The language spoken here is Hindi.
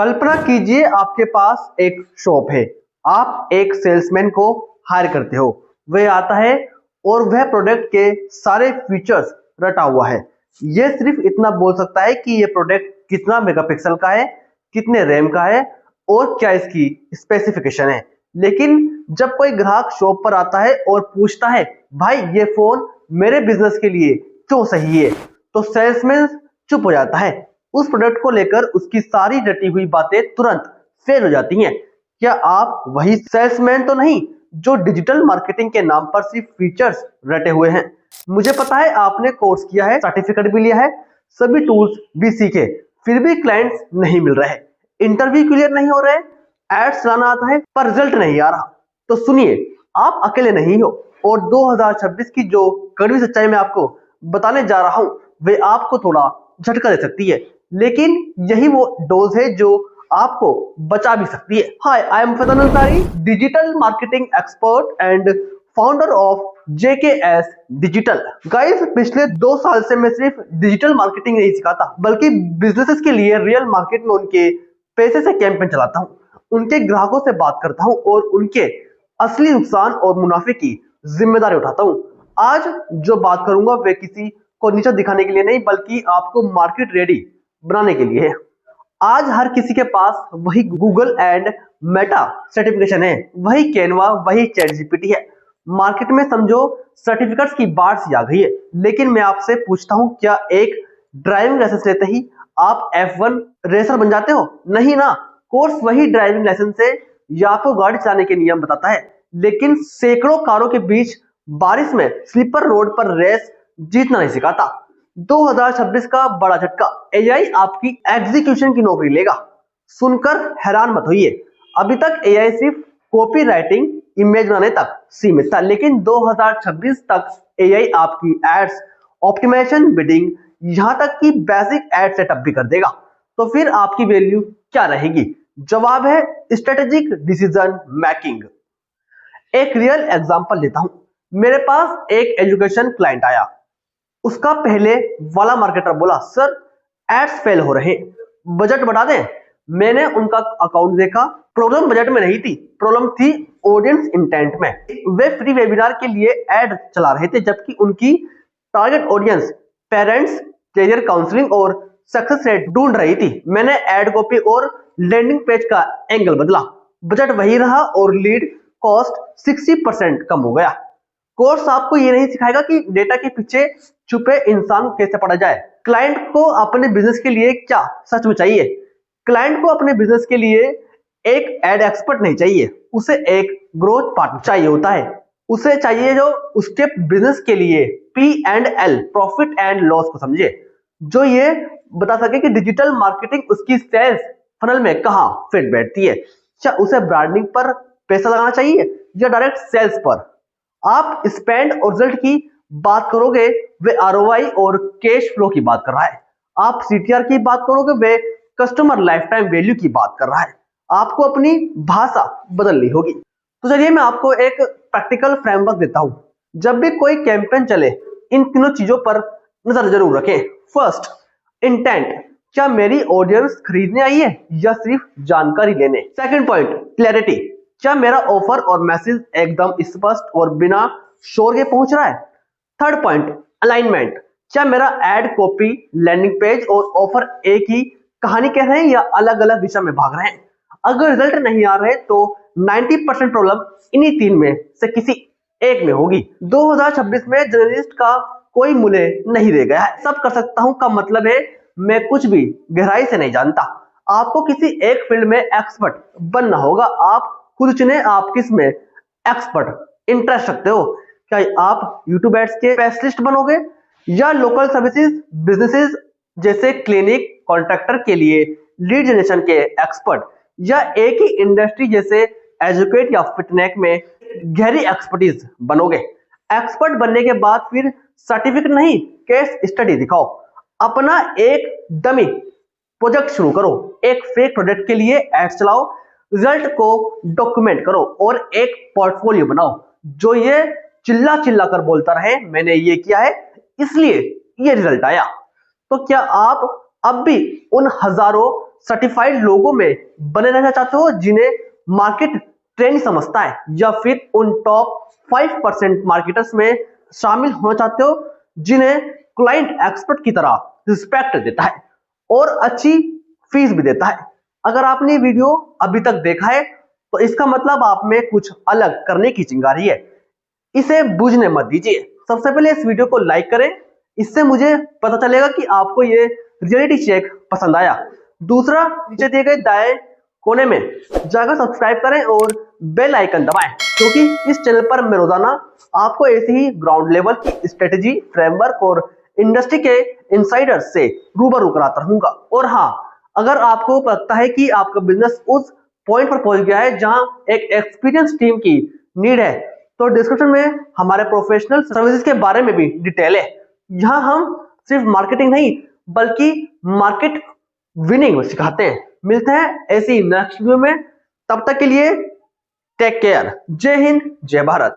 कल्पना कीजिए आपके पास एक शॉप है। आप एक सेल्समैन को हायर करते हो, वह आता है और वह प्रोडक्ट के सारे फीचर्स रटा हुआ है। यह सिर्फ इतना बोल सकता है कि यह प्रोडक्ट कितना मेगापिक्सल का है, कितने रैम का है और क्या इसकी स्पेसिफिकेशन है। लेकिन जब कोई ग्राहक शॉप पर आता है और पूछता है, भाई ये फोन मेरे बिजनेस के लिए क्यों सही है, तो सेल्समैन चुप हो जाता है। उस प्रोडक्ट को लेकर उसकी सारी रटी हुई बातें तुरंत फेल हो जाती हैं। क्या आप वही सेल्समैन तो नहीं जो डिजिटल मार्केटिंग के नाम पर सिर्फ फीचर्स रटे हुए हैं? मुझे पता है आपने कोर्स किया है, सर्टिफिकेट भी लिया है, सभी टूल्स भी सीखे, फिर भी क्लाइंट्स नहीं मिल रहे, इंटरव्यू क्लियर नहीं हो रहे, एड्स चलाना आता है पर रिजल्ट नहीं आ रहा। तो सुनिए, आप अकेले नहीं हो और 2026 की जो कड़वी सच्चाई मैं आपको बताने जा रहा हूं वे आपको थोड़ा झटका दे सकती है, लेकिन यही वो डोज है जो आपको बचा भी सकती है। Hi, I am Faisal Ansari, digital marketing expert and founder of JKS digital. Guys, पिछले 2 साल से मैं सिर्फ डिजिटल मार्केटिंग नहीं सिखाता, बल्कि बिजनेसेस के लिए रियल मार्केट में उनके पैसे से कैंपेन चलाता हूँ, उनके ग्राहकों से बात करता हूँ और उनके असली नुकसान और मुनाफे की जिम्मेदारी उठाता हूँ। आज जो बात करूंगा वे किसी को नीचा दिखाने के लिए नहीं, बल्कि आपको मार्केट रेडी बनाने के लिए है। आज हर किसी के पास वही गूगल एंड मेटा सर्टिफिकेशन है, वही कैनवा, वही चैट जीपीटी है। मार्केट में समझो सर्टिफिकेट्स की बाढ़ सी आ गई है। लेकिन मैं आपसे पूछता हूं, क्या एक ड्राइविंग लाइसेंस लेते ही आप F1 रेसर बन जाते हो? नहीं ना। कोर्स वही ड्राइविंग लाइसेंस से या आपको गाड़ी चलाने के नियम बताता है, लेकिन सैकड़ों कारों के बीच बारिश में स्लीपर रोड पर रेस जीतना नहीं सिखाता। 2026 का बड़ा झटका, एआई आपकी एग्जीक्यूशन की नौकरी लेगा। सुनकर हैरान मत होइए, अभी तक एआई सिर्फ कॉपी राइटिंग, इमेज बनाने तक सीमित था, लेकिन 2026 तक एआई आपकी एड्स, ऑप्टिमाइजेशन, बिडिंग, यहां तक कि बेसिक एड सेटअप भी कर देगा। तो फिर आपकी वैल्यू क्या रहेगी? जवाब है स्ट्रेटेजिक डिसीजन मेकिंग। एक रियल एग्जांपल लेता हूं। मेरे पास एक एजुकेशन क्लाइंट आया। उसका पहले वाला मार्केटर बोला, सर एड्स फेल हो रहे, बजट बढ़ा दें। मैंने उनका अकाउंट देखा, प्रॉब्लम बजट में नहीं थी, प्रॉब्लम थी ऑडियंस इंटेंट में। वे फ्री वेबिनार के लिए एड चला रहे थे, जबकि उनकी target audience parents, career counselling और सक्सेस रेट ढूंढ रही थी। मैंने एड कॉपी और लैंडिंग पेज का एंगल बदला, बजट वही रहा और लीड कॉस्ट 60% कम हो गया। कोर्स आपको ये नहीं सिखाएगा कि डेटा के पीछे छुपे इंसान को कैसे पढ़ा जाए। क्लाइंट को अपने बिजनेस के लिए क्या सच में चाहिए? क्लाइंट को अपने बिजनेस के लिए एक एड एक्सपर्ट नहीं चाहिए, उसे एक ग्रोथ पार्टनर चाहिए होता है। उसे चाहिए जो उसके बिजनेस के लिए P&L, प्रॉफिट एंड लॉस को समझे, जो ये बता सके कि डिजिटल मार्केटिंग उसकी सेल्स फनल में कहां फिट बैठती है। क्या उसे ब्रांडिंग पर पैसा लगाना चाहिए या डायरेक्ट सेल्स पर? आप स्पेंड और रिजल्ट की बात करोगे, वे ROI और कैश फ्लो की बात कर रहा है। आप CTR की बात करोगे, वे कस्टमर लाइफ टाइम वैल्यू की बात कर रहा है। आपको अपनी भाषा बदलनी होगी। तो चलिए मैं आपको एक प्रैक्टिकल फ्रेमवर्क देता हूं। जब भी कोई कैंपेन चले, इन तीनों चीजों पर नजर जरूर रखें। फर्स्ट, इंटेंट, क्या मेरी ऑडियंस खरीदने आई है या सिर्फ जानकारी लेने? सेकंड पॉइंट, क्लैरिटी, क्या मेरा ऑफर और मैसेज एकदम स्पष्ट और बिना शोर के पहुंच रहा है? थर्ड पॉइंट, अलाइनमेंट, क्या मेरा एड कॉपी, लैंडिंग पेज और ऑफर एक ही कहानी कह रहे हैं या अलग अलग दिशा में भाग रहे हैं? अगर रिजल्ट नहीं आ रहे तो 90% प्रॉब्लम इन्हीं तीन में से किसी एक में होगी। 2026 में जर्नलिस्ट का कोई मूल्य नहीं रह गया है। सब कर सकता हूं का मतलब है मैं कुछ भी गहराई से नहीं जानता। आपको किसी एक फील्ड में एक्सपर्ट बनना होगा। आप खुद चुने आप किस में एक्सपर्ट इंटरेस्ट रखते हो। क्या आप यूट्यूब एड्स के स्पेशलिस्ट बनोगे या लोकल सर्विसेज बिजनेसेस जैसे क्लिनिक, कॉन्ट्रैक्टर के लिए लीड जनरेशन के एक्सपर्ट, या एक ही इंडस्ट्री जैसे एजुकेट या फिटनेक में गहरी एक्सपर्टीज बनोगे? एक्सपर्ट बनने के बाद फिर सर्टिफिकेट नहीं, केस स्टडी दिखाओ। अपना एक डमी प्रोजेक्ट शुरू करो, एक फेक प्रोडक्ट के लिए एड्स चलाओ, रिजल्ट को डॉक्यूमेंट करो और एक पोर्टफोलियो बनाओ जो ये चिल्ला चिल्ला कर बोलता रहे, मैंने ये किया है इसलिए ये रिजल्ट आया। तो क्या आप अब भी उन हजारों सर्टिफाइड लोगों में बने रहना चाहते हो जिन्हें मार्केट ट्रेंड समझता है, या फिर उन टॉप 5% मार्केटर्स में शामिल होना चाहते हो जिन्हें क्लाइंट एक्सपर्ट की तरह रिस्पेक्ट देता है और अच्छी फीस भी देता है। अगर आपने वीडियो अभी तक देखा है तो इसका मतलब आप में कुछ अलग करने की चिंगारी है, इसे बूझने मत दीजिए। सबसे पहले इस वीडियो को लाइक करें, इससे मुझे पता चलेगा कि आपको ये रियलिटी चेक पसंद आया। दूसरा, नीचे दिए गए दाएं कोने में जाकर सब्सक्राइब करें और बेल आइकन दबाएं, क्योंकि इस चैनल पर मैं रोजाना आपको ऐसी ही ग्राउंड लेवल की स्ट्रेटेजी, फ्रेमवर्क और इंडस्ट्री के इनसाइडर्स से रूबरू कराता रहूंगा। और हाँ, अगर आपको लगता है कि आपका बिजनेस उस पॉइंट पर पहुंच गया है जहां एक एक्सपीरियंस टीम की नीड है, तो डिस्क्रिप्शन में हमारे प्रोफेशनल सर्विसेज के बारे में भी डिटेल है। यहाँ हम सिर्फ मार्केटिंग नहीं बल्कि मार्केट विनिंग सिखाते हैं। मिलते हैं ऐसी नेक्स्ट वीडियो में, तब तक के लिए टेक केयर। जय हिंद, जय भारत।